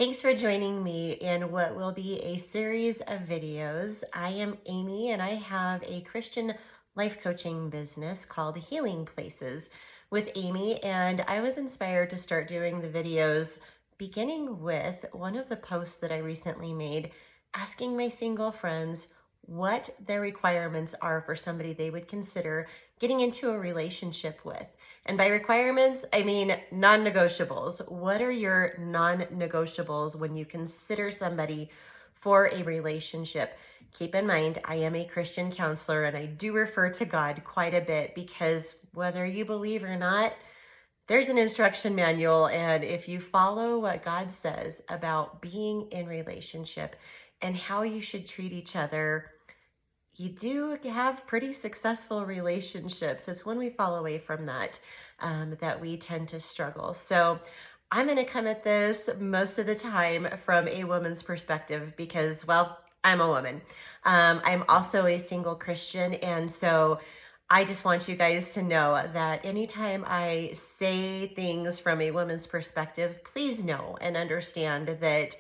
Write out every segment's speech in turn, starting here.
Thanks for joining me in what will be a series of videos. I am Amy and I have a Christian life coaching business called Healing Places with Amy, and I was inspired to start doing the videos beginning with one of the posts that I recently made asking my single friends what their requirements are for somebody they would consider getting into a relationship with. And by requirements, I mean non-negotiables. What are your non-negotiables when you consider somebody for a relationship? Keep in mind, I am a Christian counselor and I do refer to God quite a bit because whether you believe or not, there's an instruction manual. And if you follow what God says about being in relationship and how you should treat each other, you do have pretty successful relationships. It's when we fall away from that that we tend to struggle. So I'm going to come at this most of the time from a woman's perspective because, well, I'm a woman. I'm also a single Christian. And so I just want you guys to know that anytime I say things from a woman's perspective, please know and understand that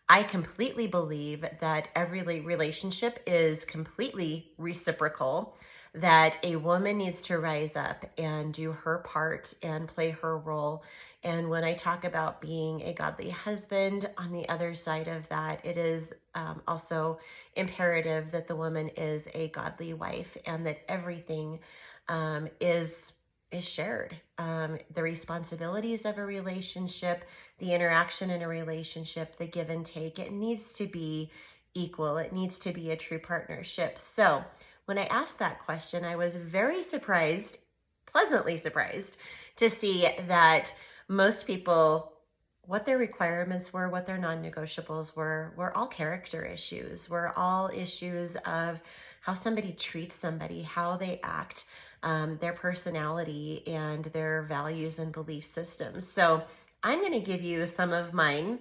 I completely believe that every relationship is completely reciprocal, that a woman needs to rise up and do her part and play her role. And when I talk about being a godly husband, on the other side of that, it is also imperative that the woman is a godly wife and that everything is shared. The responsibilities of a relationship, the interaction in a relationship, the give and take, it needs to be equal. It needs to be a true partnership. So when I asked that question, I was very surprised, pleasantly surprised, to see that most people, what their requirements were, what their non-negotiables were all character issues, were all issues of how somebody treats somebody, how they act, their personality, and their values and belief systems. So I'm going to give you some of mine,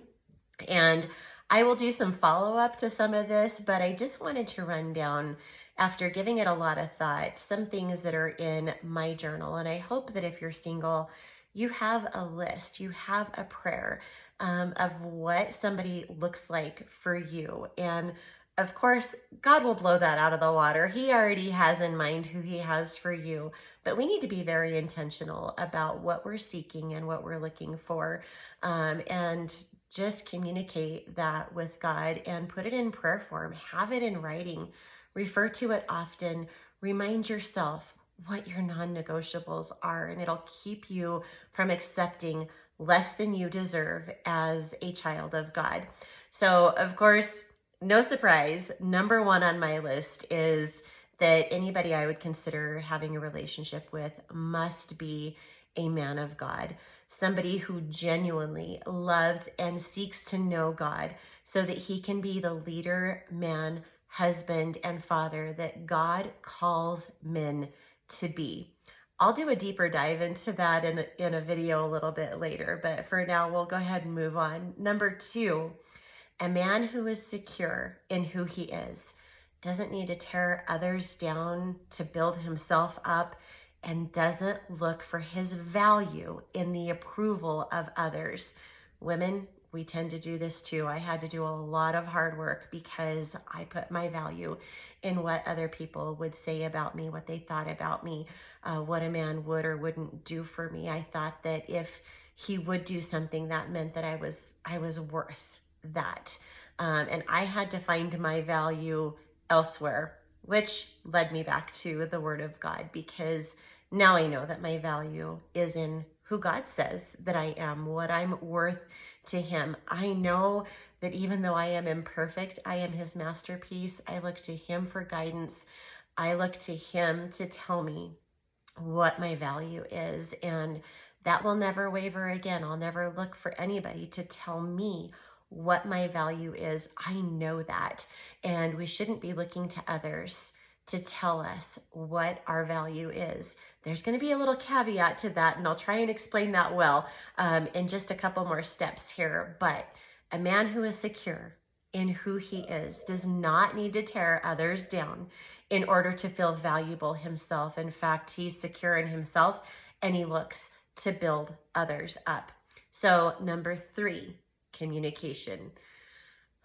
and I will do some follow-up to some of this, but I just wanted to run down, after giving it a lot of thought, some things that are in my journal. And I hope that if you're single, you have a list, you have a prayer of what somebody looks like for you. And of course, God will blow that out of the water. He already has in mind who he has for you, but we need to be very intentional about what we're seeking and what we're looking for. And just communicate that with God and put it in prayer form, have it in writing, refer to it often, remind yourself what your non-negotiables are, and it'll keep you from accepting less than you deserve as a child of God. So, of course, no surprise, number one on my list is that anybody I would consider having a relationship with must be a man of God, somebody who genuinely loves and seeks to know God so that he can be the leader, man, husband, and father that God calls men to be. I'll do a deeper dive into that in a video a little bit later, but for now, we'll go ahead and move on. Number two, a man who is secure in who he is, doesn't need to tear others down to build himself up, and doesn't look for his value in the approval of others. Women, we tend to do this too. I had to do a lot of hard work because I put my value in what other people would say about me, what they thought about me, what a man would or wouldn't do for me. I thought that if he would do something, that meant that I was worth that. And I had to find my value elsewhere, which led me back to the Word of God, because now I know that my value is in who God says that I am, what I'm worth to him. I know that even though I am imperfect, I am his masterpiece. I look to him for guidance. I look to him to tell me what my value is, and that will never waver again. I'll never look for anybody to tell me what my value is. I know that, and we shouldn't be looking to others to tell us what our value is. There's going to be a little caveat to that, and I'll try and explain that well in just a couple more steps here. But a man who is secure in who he is does not need to tear others down in order to feel valuable himself. In fact, he's secure in himself and he looks to build others up. So number three, communication.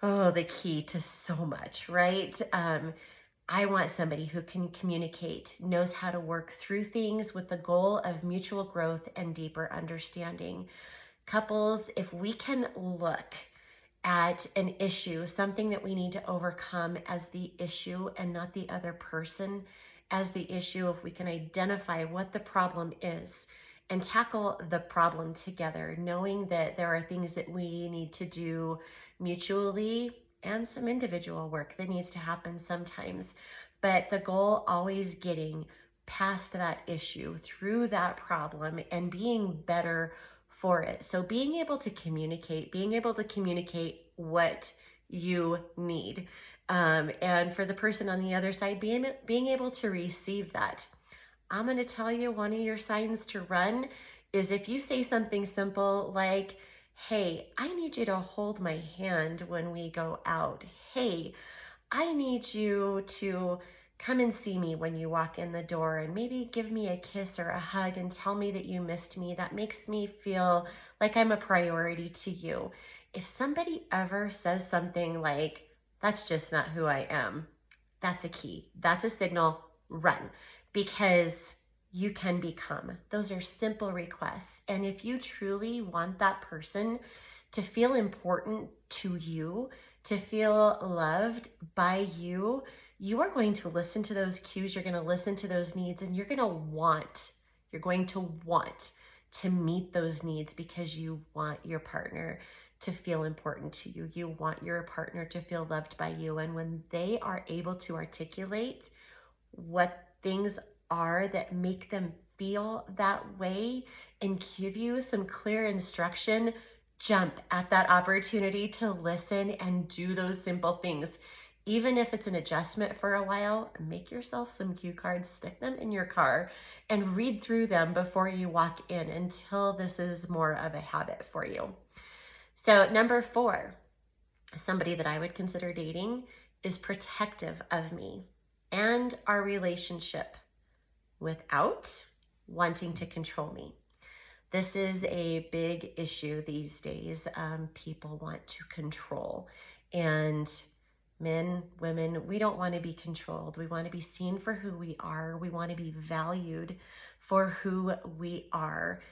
Oh, the key to so much, right? I want somebody who can communicate, knows how to work through things with the goal of mutual growth and deeper understanding. Couples, if we can look at an issue, something that we need to overcome as the issue and not the other person as the issue, if we can identify what the problem is and tackle the problem together, knowing that there are things that we need to do mutually and some individual work that needs to happen sometimes, but the goal always getting past that issue, through that problem, and being better for it. So being able to communicate what you need. And for the person on the other side, being able to receive that. I'm going to tell you, one of your signs to run is if you say something simple like, hey, I need you to hold my hand when we go out. Hey, I need you to come and see me when you walk in the door and maybe give me a kiss or a hug and tell me that you missed me. That makes me feel like I'm a priority to you. If somebody ever says something like, that's just not who I am, that's a key. That's a signal, run, because you can become. Those are simple requests. And if you truly want that person to feel important to you, to feel loved by you, you are going to listen to those cues, you're going to listen to those needs, and you're going to want to meet those needs because you want your partner to feel important to you. You want your partner to feel loved by you. And when they are able to articulate what things are that make them feel that way and give you some clear instruction, jump at that opportunity to listen and do those simple things. Even if it's an adjustment for a while, make yourself some cue cards, stick them in your car, and read through them before you walk in until this is more of a habit for you. So number 4, somebody that I would consider dating is protective of me and our relationship without wanting to control me. This is a big issue these days. People want to control, and men, women, we don't want to be controlled. We want to be seen for who we are. We want to be valued for who we are.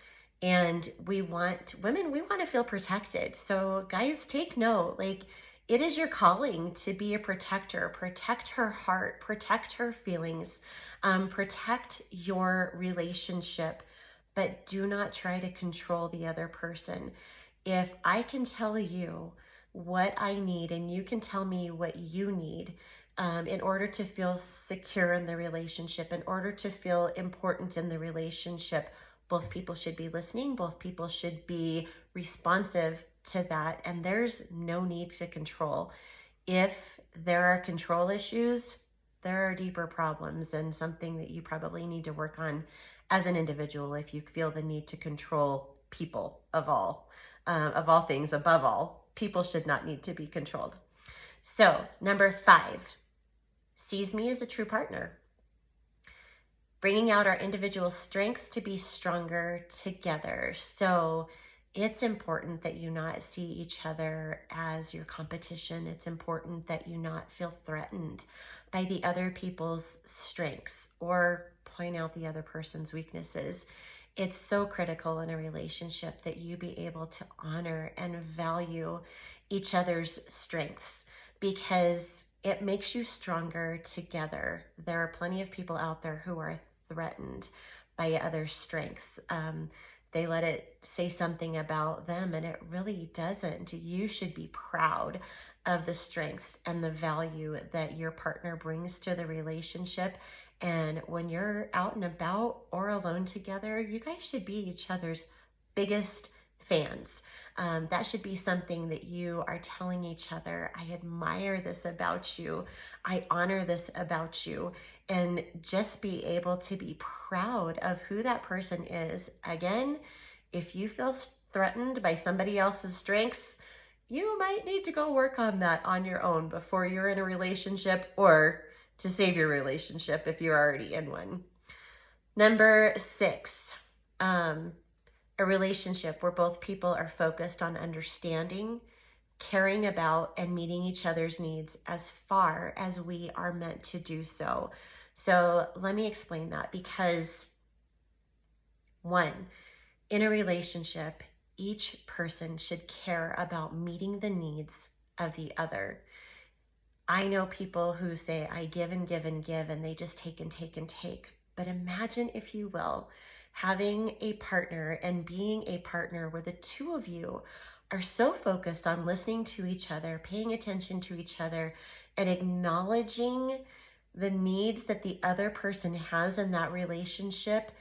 And we want to feel protected. So guys, take note, like, it is your calling to be a protector. Protect her heart, protect her feelings, protect your relationship, but do not try to control the other person. If I can tell you what I need and you can tell me what you need, in order to feel secure in the relationship, in order to feel important in the relationship, both people should be listening, both people should be responsive to that, and there's no need to control. If there are control issues, there are deeper problems and something that you probably need to work on as an individual if you feel the need to control people of all things. Above all, people should not need to be controlled. So number 5, sees me as a true partner, bringing out our individual strengths to be stronger together. So it's important that you not see each other as your competition. It's important that you not feel threatened by the other people's strengths or point out the other person's weaknesses. It's so critical in a relationship that you be able to honor and value each other's strengths, because it makes you stronger together. There are plenty of people out there who are threatened by other strengths. They let it say something about them, and it really doesn't. You should be proud of the strengths and the value that your partner brings to the relationship. And when you're out and about or alone together, you guys should be each other's biggest fans. That should be something that you are telling each other. I admire this about you. I honor this about you. And just be able to be proud of who that person is. Again, if you feel threatened by somebody else's strengths, you might need to go work on that on your own before you're in a relationship, or to save your relationship if you're already in one. Number 6, a relationship where both people are focused on understanding caring about and meeting each other's needs as far as we are meant to do so. So let me explain that, because one, in a relationship, each person should care about meeting the needs of the other. I know people who say, I give and give and give, and they just take and take and take. But imagine, if you will, having a partner and being a partner where the two of you are so focused on listening to each other, paying attention to each other, and acknowledging the needs that the other person has in that relationship.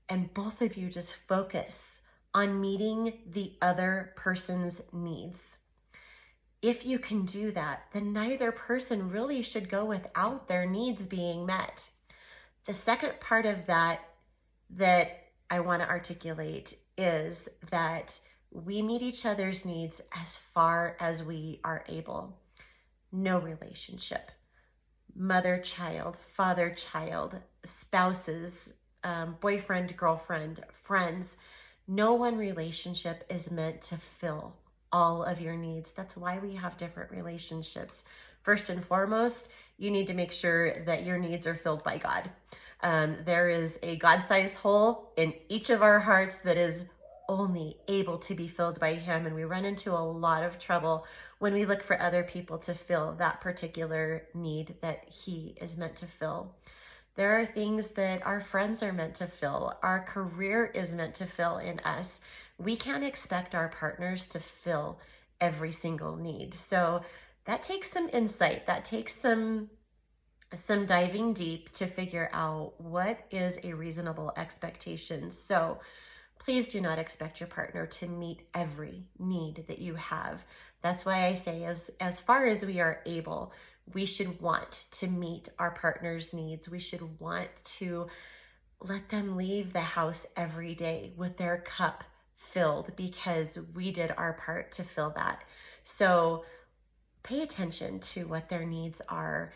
And both of you just focus on meeting the other person's needs. If you can do that, then neither person really should go without their needs being met. The second part of that I want to articulate is that we meet each other's needs as far as we are able. No relationship, mother-child, father-child, spouses, boyfriend, girlfriend, friends, no one relationship is meant to fill all of your needs. That's why we have different relationships. First and foremost, you need to make sure that your needs are filled by God. There is a God-sized hole in each of our hearts that is only able to be filled by Him, and we run into a lot of trouble when we look for other people to fill that particular need that He is meant to fill. There are things that our friends are meant to fill. Our career is meant to fill in us. We can't expect our partners to fill every single need. So that takes some insight. That takes some diving deep to figure out what is a reasonable expectation. So please do not expect your partner to meet every need that you have. That's why I say, as far as we are able, we should want to meet our partner's needs. We should want to let them leave the house every day with their cup filled, because we did our part to fill that. So pay attention to what their needs are.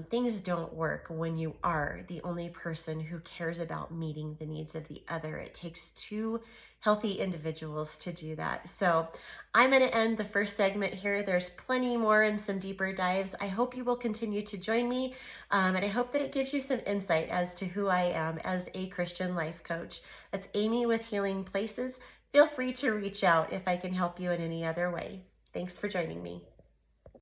Things don't work when you are the only person who cares about meeting the needs of the other. It takes two healthy individuals to do that. So I'm going to end the first segment here. There's plenty more and some deeper dives. I hope you will continue to join me, and I hope that it gives you some insight as to who I am as a Christian life coach. That's Amy with Healing Places. Feel free to reach out if I can help you in any other way. Thanks for joining me.